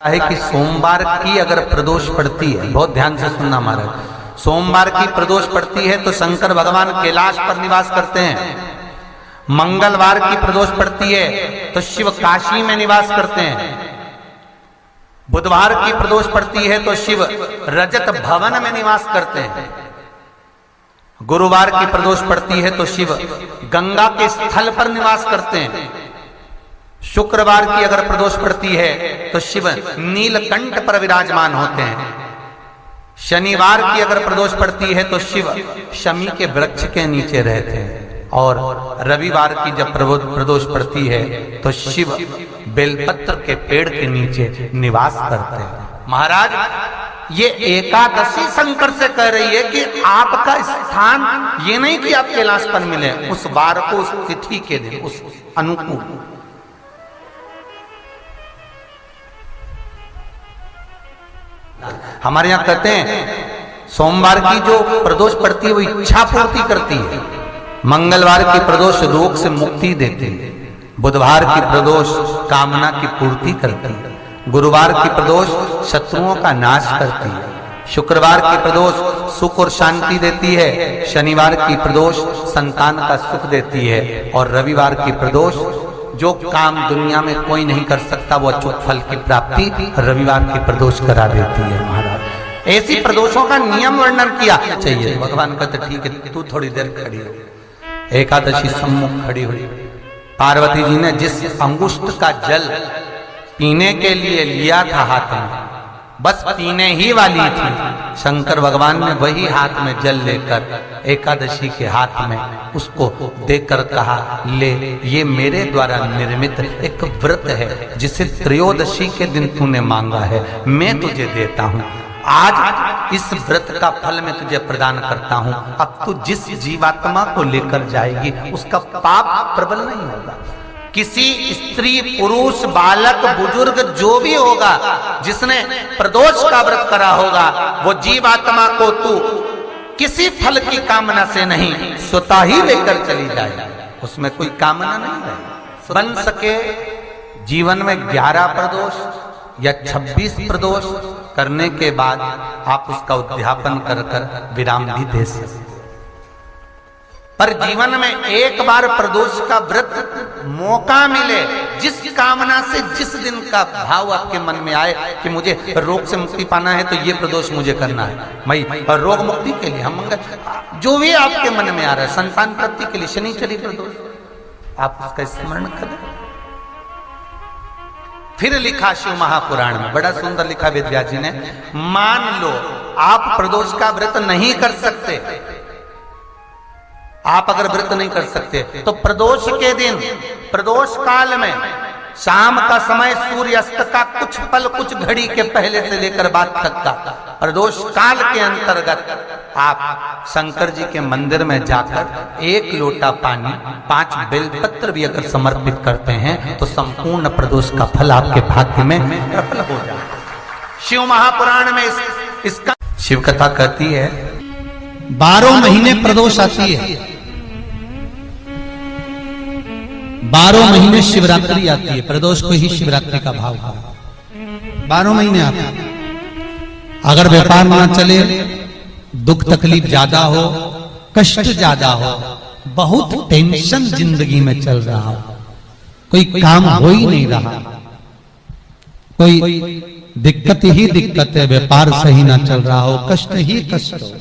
है कि सोमवार की अगर प्रदोष पड़ती है, बहुत ध्यान से सुनना महाराज, सोमवार की प्रदोष पड़ती है तो शंकर भगवान कैलाश पर निवास करते हैं। मंगलवार की प्रदोष पड़ती है तो शिव काशी में निवास करते हैं। बुधवार की प्रदोष पड़ती है तो शिव रजत भवन में निवास करते हैं। गुरुवार की प्रदोष पड़ती है तो शिव गंगा के स्थल पर निवास करते हैं। शुक्रवार की अगर प्रदोष पड़ती है तो शिव नीलकंठ पर विराजमान होते हैं। शनिवार की अगर प्रदोष पड़ती है तो शिव शमी के वृक्ष के नीचे रहते हैं। और रविवार की जब प्रदोष पड़ती है तो शिव बेलपत्र के पेड़ के नीचे निवास करते हैं। महाराज ये एकादशी शंकर से कह रही है कि आपका स्थान ये नहीं कि आप कैलाश पर मिले, उस वार को, उस तिथि के दिन, उस अनुकूल। हमारे यहां कहते हैं सोमवार की जो प्रदोष पड़ती है वो इच्छा पूर्ति करती है। मंगलवार की प्रदोष रोग से मुक्ति देती है। बुधवार की प्रदोष कामना की पूर्ति करती है। गुरुवार की प्रदोष शत्रुओं का नाश करती है। शुक्रवार की प्रदोष सुख और शांति देती है। शनिवार की प्रदोष संतान का सुख देती है। और रविवार की प्रदोष जो काम दुनिया में कोई नहीं कर सकता वो अचूक फल की प्राप्ति रविवार की प्रदोष करा देती है। महाराज ऐसी प्रदोषों का नियम वर्णन किया चाहिए। भगवान कहते ठीक है तू थोड़ी देर खड़ी हो। एकादशी सम्मुख खड़ी हुई। पार्वती जी ने जिस अंगुष्ठ का जल पीने के लिए लिया था हाथ में, बस पीने ही वाली थी, शंकर भगवान ने वही हाथ में जल लेकर एकादशी के हाथ में उसको देकर कहा, ले ये मेरे द्वारा निर्मित एक व्रत है जिसे त्रयोदशी के दिन तूने मांगा है, मैं तुझे देता हूं। आज इस व्रत का फल मैं तुझे प्रदान करता हूं। अब तू जिस जीवात्मा को लेकर जाएगी उसका पाप प्रबल नहीं होगा। किसी स्त्री, पुरुष, बालक, बुजुर्ग जो भी होगा जिसने प्रदोष का व्रत करा होगा वो जीवात्मा को तू किसी फल की कामना से नहीं स्वतः ही लेकर चली जाए। उसमें कोई कामना नहीं है। बन सके जीवन में 11 प्रदोष या 26 प्रदोष करने के बाद आप उसका उद्यापन कर कर विराम भी दे सकते। पर जीवन में एक बार प्रदोष का व्रत मौका मिले, जिस कामना से जिस दिन का भाव आपके मन में आए कि मुझे रोग से मुक्ति पाना है तो ये प्रदोष मुझे करना है, मैं रोग मुक्ति के लिए, हम जो भी आपके मन में आ रहा है, संतान प्राप्ति के लिए शनिचरी प्रदोष, आप उसका स्मरण करें। फिर लिखा शिव महापुराण में, बड़ा सुंदर लिखा वेदव्यास जी ने, मान लो आप प्रदोष का व्रत नहीं कर सकते, आप अगर व्रत नहीं कर सकते तो प्रदोष के दिन, प्रदोष काल में शाम का समय सूर्यास्त का कुछ पल, कुछ घड़ी के पहले से लेकर बाद तक का प्रदोष काल के अंतर्गत आप शंकर जी के मंदिर में जाकर 1 लोटा पानी, 5 बेलपत्र भी अगर समर्पित करते हैं तो संपूर्ण प्रदोष का फल आपके भाग्य में प्रबल हो जाए। शिव महापुराण में इसका शिव कथा कहती है 12 महीने प्रदोष आती है, 12 महीने शिवरात्रि आती है। प्रदोष को ही शिवरात्रि का भाव है। 12 महीने आते हैं। अगर व्यापार ना चले, दुख तकलीफ ज्यादा हो, कष्ट ज्यादा हो, बहुत टेंशन जिंदगी में चल रहा हो, कोई काम हो ही नहीं रहा, कोई दिक्कत ही दिक्कत है, व्यापार सही ना चल रहा हो, कष्ट ही कष्ट हो,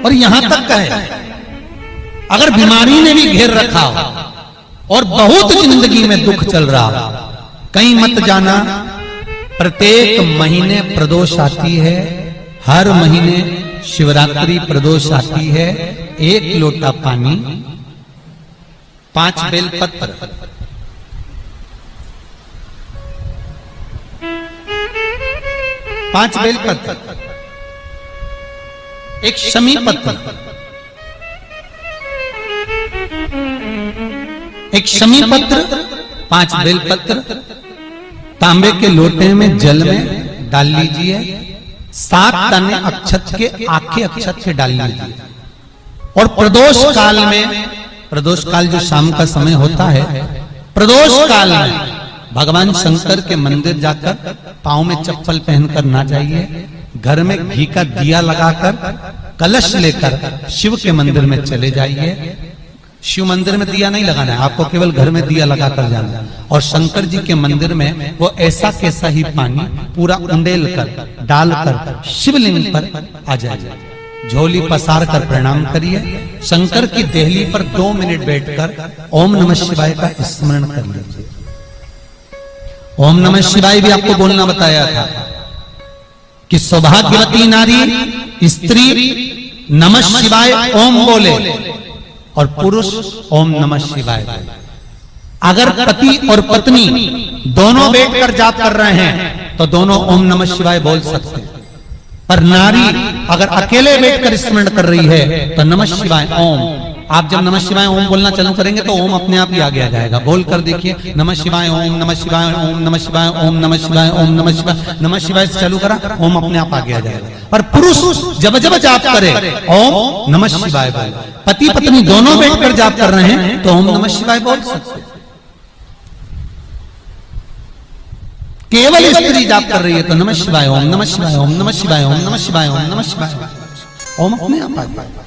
और यहां तक है अगर बीमारी ने भी घेर रखा हो और बहुत जिंदगी में दुख चल रहा हो, कहीं मत जाना, प्रत्येक महीने प्रदोष आती है। हर महीने शिवरात्रि प्रदोष आती है। 1 लोटा पानी, 5 बेलपत्र, 5 बेलपत्र, 1 शमी पत्र, 1 शमी पत्र, 5 बेलपत्र तांबे के लोटे में जल में डाल लीजिए। 7 दाने अक्षत के, आखे अक्षत के डाल लीजिए। और प्रदोष काल में, प्रदोष काल जो शाम का समय होता है, प्रदोष काल में भगवान शंकर के मंदिर जाकर पांव में चप्पल पहनकर ना जाइए, घर में घी का दिया लगाकर कलश लेकर शिव के मंदिर में चले जाइए। शिव मंदिर में दिया नहीं लगाना है आपको, केवल घर में दिया लगाकर जाना है। और शंकर जी के मंदिर में वो ऐसा कैसा ही पानी पूरा उंडेल कर डालकर शिवलिंग पर आ जाइए, झोली पसार कर प्रणाम करिए। शंकर की देहली पर 2 मिनट बैठकर ओम नमः शिवाय का स्मरण कर लीजिए। ओम नमः शिवाय भी आपको बोलना बताया था कि सौभाग्यवती नारी स्त्री नमः शिवाय ओम बोले और पुरुष ओम नमः शिवाय। अगर पति और पत्नी दोनों बैठकर जाप कर रहे हैं तो दोनों ओम नमः शिवाय बोल सकते हैं, पर नारी अगर अकेले बैठकर स्मरण कर रही है तो नमः शिवाय ओम। आप जब नमः शिवाय ओम बोलना चालू करेंगे तो ओम अपने आप ही आगे आ जाएगा। बोल कर देखिए, नमः शिवाय ओम नमः शिवाय ओम नमः शिवाय ओम नमः शिवाय ओम नमः शिवाय। नमः शिवाय से चालू करा, ओम अपने आप आगे आ जाएगा। पर पुरुष जब जब जाप करे ओम नमः शिवाय बोले, पति पत्नी दोनों बैठकर जाप कर रहे हैं तो ओम नमः शिवाय बोल सकते। केवल स्त्री जाप कर रही है तो नमः शिवाय ओम नमः शिवाय ओम नमः शिवाय ओम नमः शिवाय ओम नमः शिवाय ओम अपने आप आ जाएगा।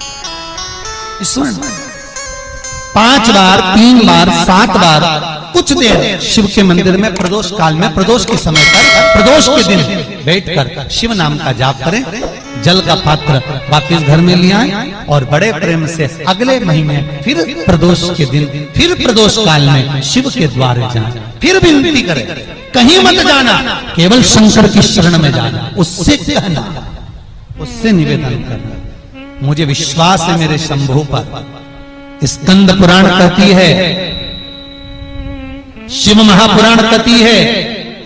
5 बार 3 बार 7 बार कुछ देर शिव के मंदिर में प्रदोष काल में प्रदोष के समय पर प्रदोष के दिन बैठकर शिव नाम का जाप करें। जल का पात्र वापिस घर में ले आए और बड़े प्रेम से अगले महीने फिर प्रदोष के दिन फिर प्रदोष काल में शिव के द्वार जाए, फिर विनती करें। कहीं मत जाना, केवल शंकर की शरण में जाना, उससे कहना, उससे निवेदन करना, मुझे विश्वास है मेरे शंभु पर। स्कंद पुराण कहती है, शिव महापुराण कहती है,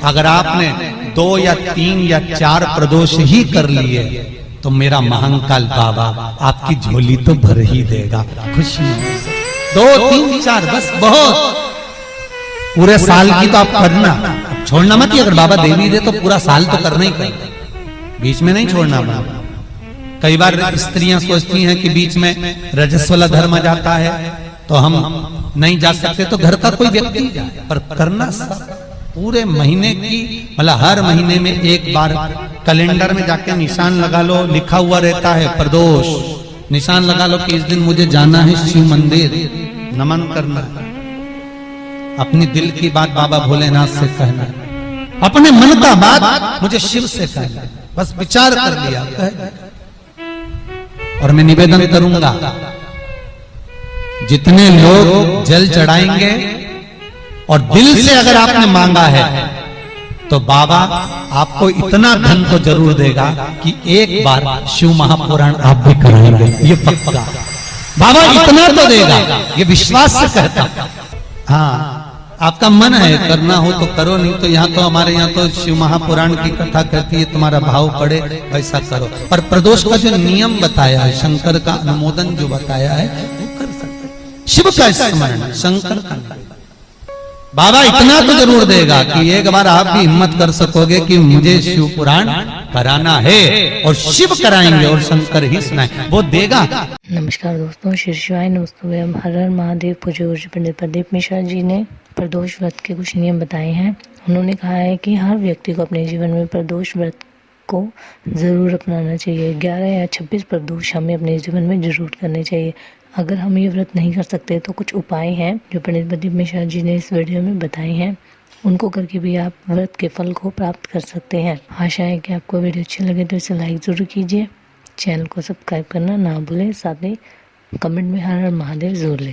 अगर आपने 2 या 3 या 4 प्रदोष ही कर लिए तो मेरा महाकाल बाबा आपकी झोली तो भर ही देगा खुशी। 2 3 4 बस बहुत, पूरे साल की तो आप करना, छोड़ना मत। अगर बाबा देवी दे तो पूरा साल तो करना ही करना, बीच में नहीं छोड़ना बाबा। कई बार स्त्रियां सोचती हैं कि बीच में रजस्वला धर्म जाता है तो हम नहीं जा सकते, तो घर का कोई व्यक्ति जाए, पर करना सब पूरे महीने की, मतलब हर महीने में एक बार कैलेंडर में जाके निशान लगा लो, लिखा हुआ रहता है प्रदोष, निशान लगा लो कि इस दिन मुझे जाना है शिव मंदिर, नमन करना, अपनी दिल की बात बाबा भोलेनाथ से कहना, अपने मन का बात मुझे शिव से कहना, बस विचार कर लिया। और मैं निवेदन करूंगा, जितने लोग जल चढ़ाएंगे और दिल से अगर आपने मांगा है तो बाबा आपको इतना धन तो जरूर देगा कि एक बार शिव महापुराण आप भी कराएंगे, ये पक्का। बाबा इतना तो देगा, ये विश्वास से कहता। हाँ, आपका मन है करना हो तो करो, नहीं तो यहाँ तो हमारे यहाँ तो शिव महापुराण की कथा कहती है, तुम्हारा भाव पड़े वैसा करो। पर प्रदोष का जो नियम बताया है, शंकर का अनुमोदन जो बताया है वो कर सकते। शिव का स्मरण, शंकर का, बाबा इतना तो जरूर देगा कि एक बार आप भी हिम्मत कर सकोगे कि मुझे शिव पुराण कराना है, और शिव कराएंगे और शंकर ही सुनाए, वो देगा। नमस्कार दोस्तों, श्री शिवाय नमस्तुभ्यं, हर हर महादेव। पूज्य ऊर्जा पंडित प्रदीप मिश्रा जी ने प्रदोष व्रत के कुछ नियम बताए हैं। उन्होंने कहा है कि हर व्यक्ति को अपने जीवन में प्रदोष व्रत को ज़रूर अपनाना चाहिए। 11 या 26 प्रदोष हमें अपने जीवन में जरूर करने चाहिए। अगर हम ये व्रत नहीं कर सकते तो कुछ उपाय हैं जो पंडित प्रदीप मिश्रा जी ने इस वीडियो में बताए हैं, उनको करके भी आप व्रत के फल को प्राप्त कर सकते हैं। आशा है कि आपको वीडियो अच्छी लगे तो इसे लाइक ज़रूर कीजिए, चैनल को सब्सक्राइब करना ना भूलें, साथ ही कमेंट में हर हर महादेव जरूर लिखें।